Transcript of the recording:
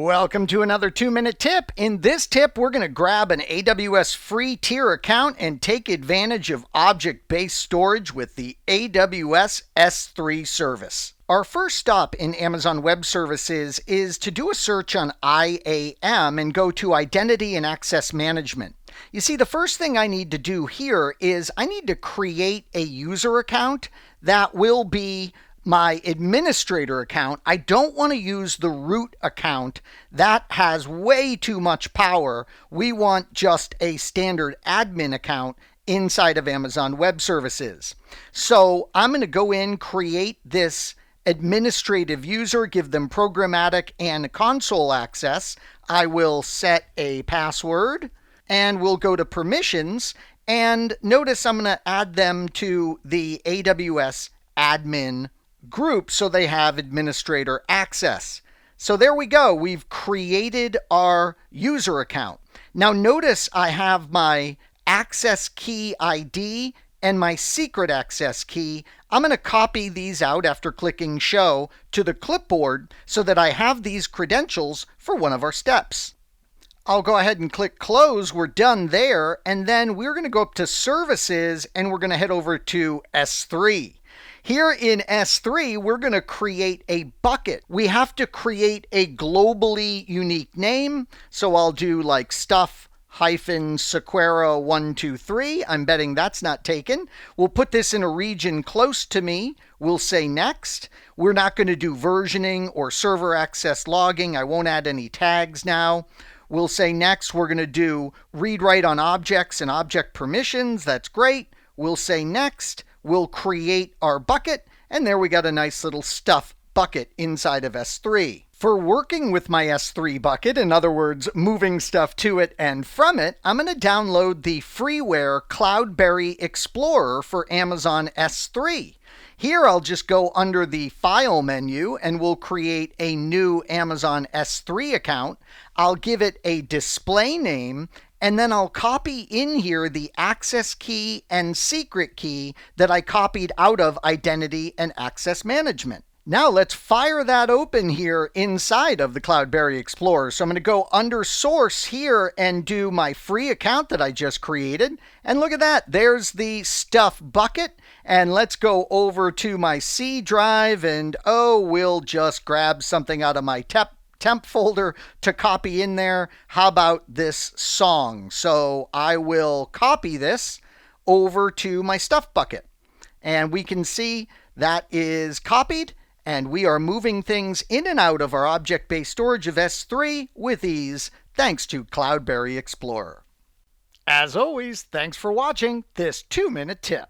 Welcome to another 2-minute tip. In this tip, we're going to grab an AWS free tier account and take advantage of object-based storage with the AWS S3 service. Our first stop in Amazon Web Services is to do a search on IAM and go to Identity and Access Management. You see, the first thing I need to do here is I need to create a user account that will be my administrator account. I don't want to use the root account. That has way too much power. We want just a standard admin account inside of Amazon Web Services. So I'm going to go in, create this administrative user, give them programmatic and console access. I will set a password and we'll go to permissions. And notice I'm going to add them to the AWS admin group so they have administrator access. So there we go. We've created our user account. Now notice I have my access key ID and my secret access key. I'm going to copy these out after clicking show to the clipboard so that I have these credentials for one of our steps. I'll go ahead and click close. We're done there. And then we're going to go up to services and we're going to head over to S3. Here in S3, we're going to create a bucket. We have to create a globally unique name. So I'll do like stuff-Sequeira 123. I'm betting that's not taken. We'll put this in a region close to me. We'll say next. We're not going to do versioning or server access logging. I won't add any tags now. We'll say next. We're going to do read-write on objects and object permissions. That's great. We'll say next. We'll create our bucket, and there we got a nice little stuff bucket inside of S3. For working with my S3 bucket, in other words, moving stuff to it and from it, I'm going to download the freeware CloudBerry Explorer for Amazon S3. Here I'll just go under the File menu and we'll create a new Amazon S3 account. I'll give it a display name, and then I'll copy in here the access key and secret key that I copied out of Identity and Access Management. Now let's fire that open here inside of the CloudBerry Explorer. So I'm going to go under Source here and do my free account that I just created. And look at that. There's the stuff bucket. And let's go over to my C drive and we'll just grab something out of my temp folder to copy in there. How about this song? So I will copy this over to my stuff bucket. And we can see that is copied. And we are moving things in and out of our object-based storage of S3 with ease, thanks to CloudBerry Explorer. As always, thanks for watching this 2-minute tip.